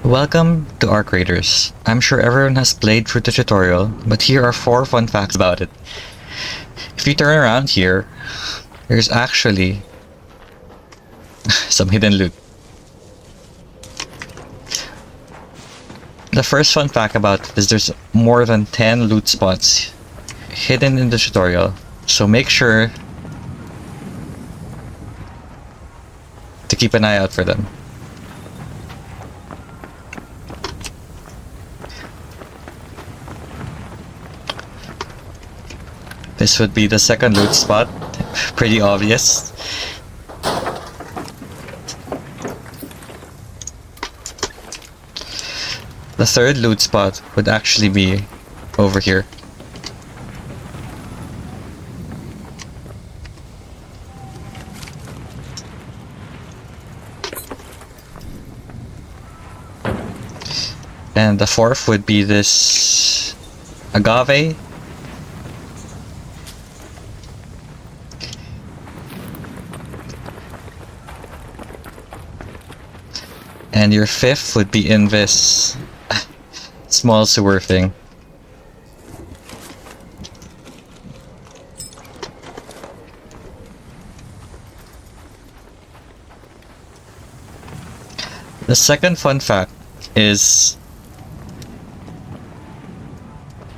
Welcome to Arc Raiders. I'm sure everyone has played through the tutorial, but here are 4 fun facts about it. If you turn around here, there's actually some hidden loot. The first fun fact about it is there's more than 10 loot spots hidden in the tutorial, so make sure to keep an eye out for them. This would be the second loot spot, pretty obvious. The third loot spot would actually be over here. And the fourth would be this agave. And your fifth would be in this small sewer thing. The second fun fact is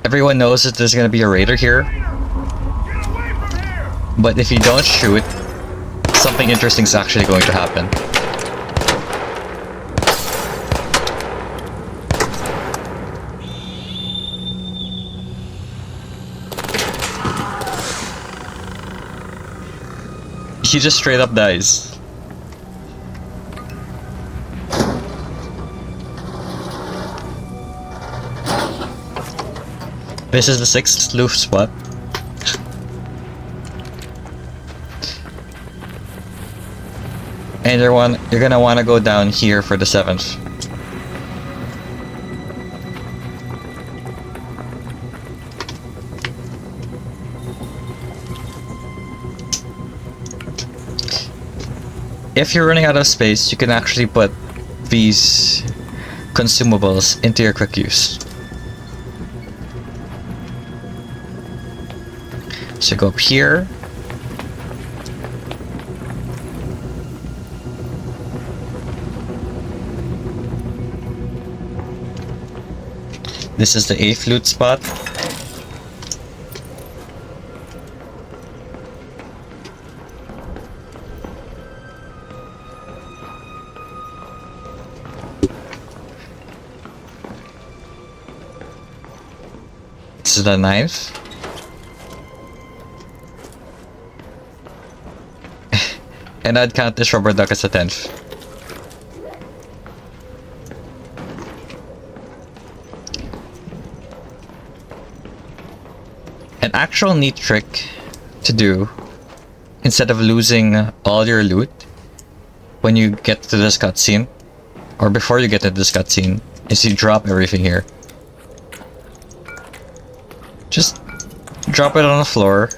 everyone knows that there's gonna be a raider here, but if you don't shoot, something interesting is actually going to happen. He just straight up dies. This is the 6th loot spot. And you're gonna want to go down here for the 7th. If you're running out of space, you can actually put these consumables into your quick use. So go up here. This is the 8th loot spot. This is the 9th. And I'd count this rubber duck as the 10th. An actual neat trick to do, instead of losing all your loot when you get to this cutscene, or before you get to this cutscene, is you drop everything here. Just drop it on the floor.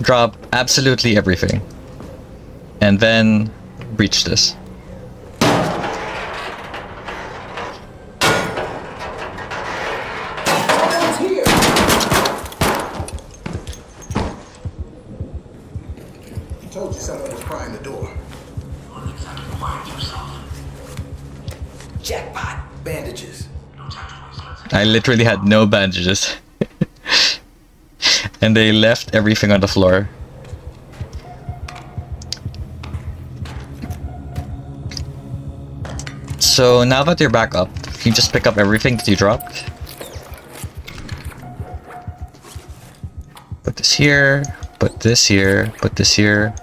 Drop absolutely everything. And then breach this. Here. Told you someone was prying the door. Jackpot! Bandages. I literally had no bandages. And they left everything on the floor. So now that you're back up, you just pick up everything that you dropped. Put this here, put this here, put this here.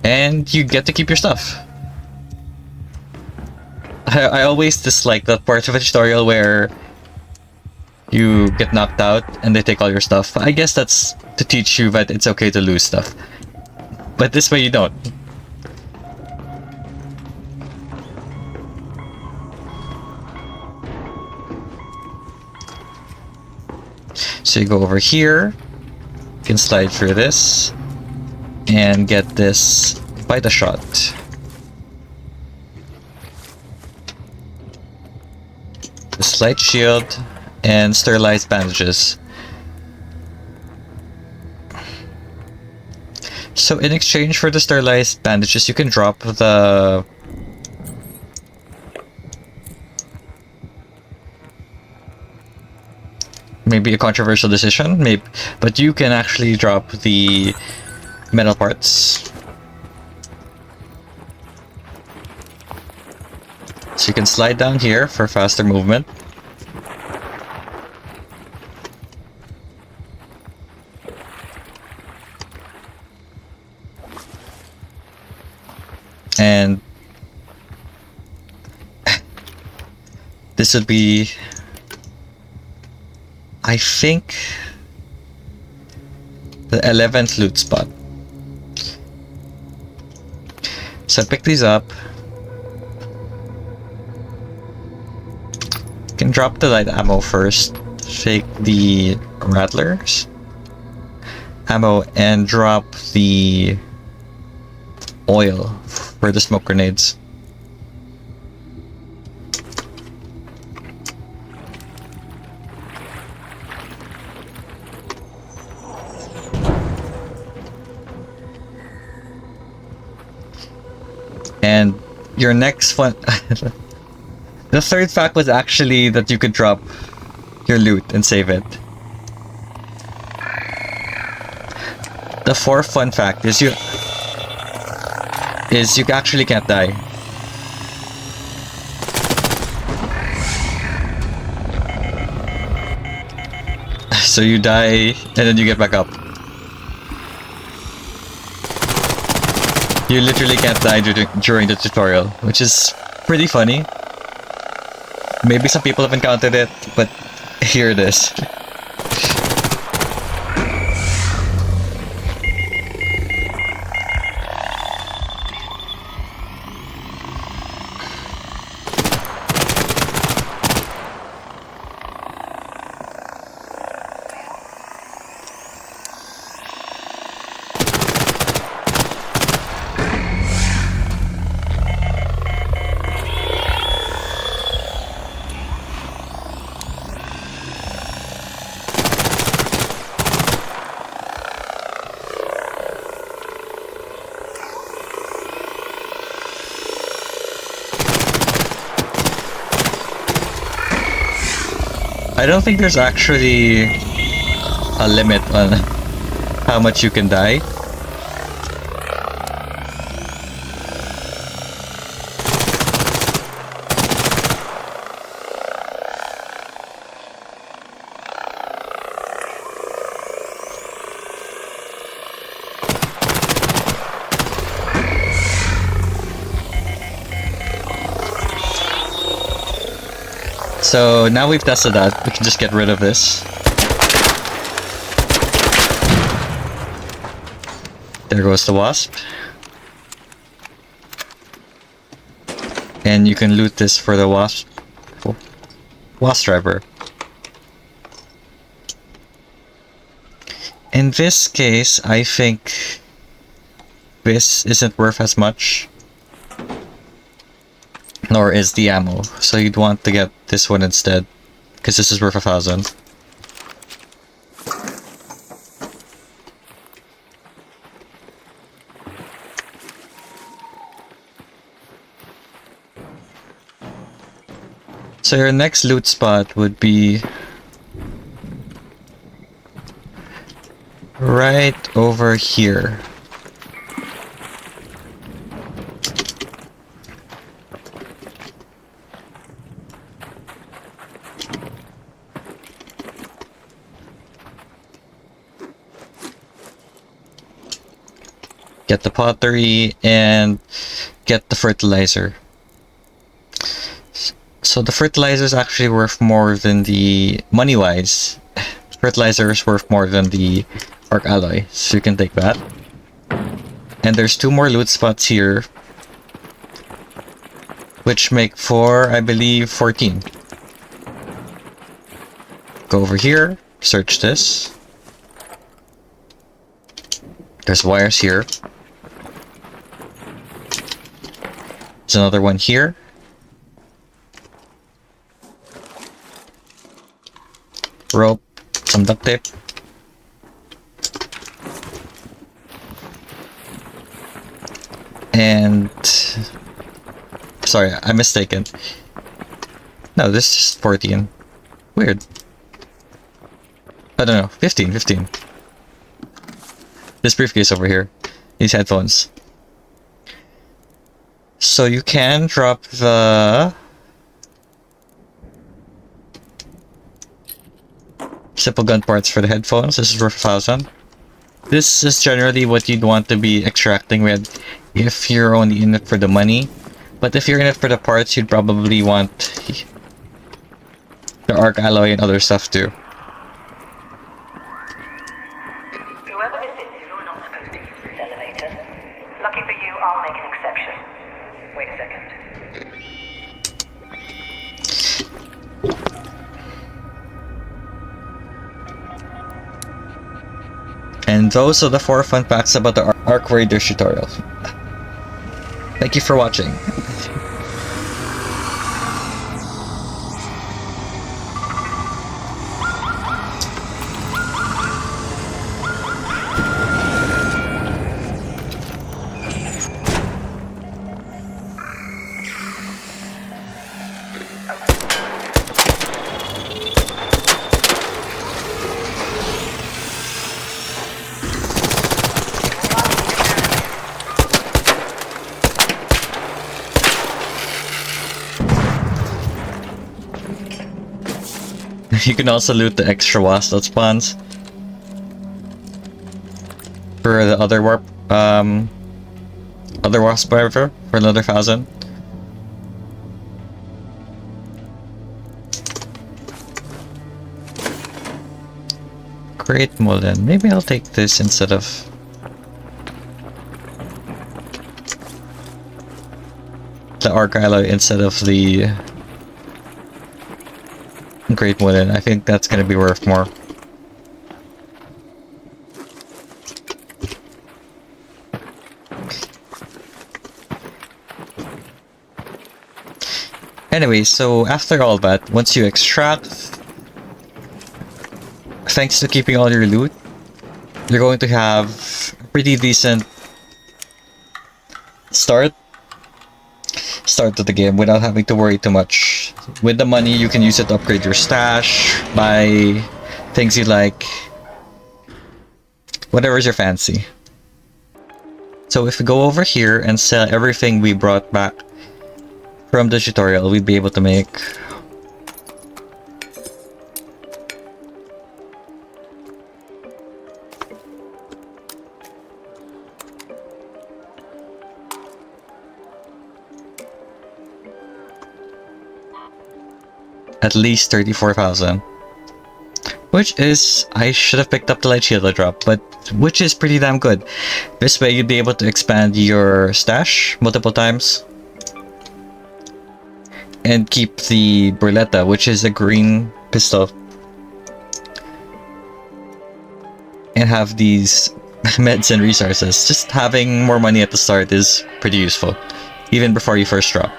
And you get to keep your stuff. I always dislike that part of a tutorial where you get knocked out and they take all your stuff. I guess that's to teach you that it's okay to lose stuff. But this way you don't. So you go over here, you can slide through this, and get this Vita Shot. The Slight Shield, and Sterilized Bandages. So in exchange for the Sterilized Bandages, you can drop the... maybe a controversial decision, maybe, but you can actually drop the metal parts. So you can slide down here for faster movement. And this would be, I think, the 11th loot spot. So pick these up. You can drop the light ammo first. Take the rattlers ammo and drop the oil for the smoke grenades. And your next one... The third fact was actually that you could drop your loot and save it. The fourth fun fact is you actually can't die. So you die and then you get back up. You literally can't die during the tutorial, which is pretty funny. Maybe some people have encountered it, but here it is. I don't think there's actually a limit on how much you can die. So now we've tested that, we can just get rid of this. There goes the wasp. And you can loot this for the wasp driver. In this case, I think this isn't worth as much. Nor is the ammo, so you'd want to get this one instead, because this is worth 1,000. So your next loot spot would be right over here. Get the pottery and get the fertilizer. So the fertilizer is actually worth more than the money-wise. Fertilizer is worth more than the arc alloy, so you can take that. And there's 2 more loot spots here, which make for, I believe, 14. Go over here, search this. There's wires here. There's another one here. Rope, some duct tape. And sorry, I'm mistaken. No, this is 14. Weird. I don't know. 15. This briefcase over here. These headphones. So you can drop the simple gun parts for the headphones. This is worth 1,000. This is generally what you'd want to be extracting with if you're only in it for the money. But if you're in it for the parts, you'd probably want the arc alloy and other stuff too. Whoever this is, you're not supposed to use this elevator. Lucky for you, I'll make an exception. Wait a second. And those are the 4 fun facts about the Arc Raiders tutorial. Thank you for watching. You can also loot the extra wasp that spawns for the other warp, other wasp whatever, for another 1,000. Great Mullen. Maybe I'll take this instead of the arc alloy instead of the Great Wooden. I think that's gonna be worth more. Anyway, so after all that, once you extract, thanks to keeping all your loot, you're going to have a pretty decent start to the game without having to worry too much. With the money, you can use it to upgrade your stash, buy things you like, whatever's your fancy. So if we go over here and sell everything we brought back from the tutorial, we'd be able to make at least 34,000. Which is, I should have picked up the light shield I dropped, but which is pretty damn good. This way you'd be able to expand your stash multiple times. And keep the Berletta, which is a green pistol. And have these meds and resources. Just having more money at the start is pretty useful. Even before you first drop.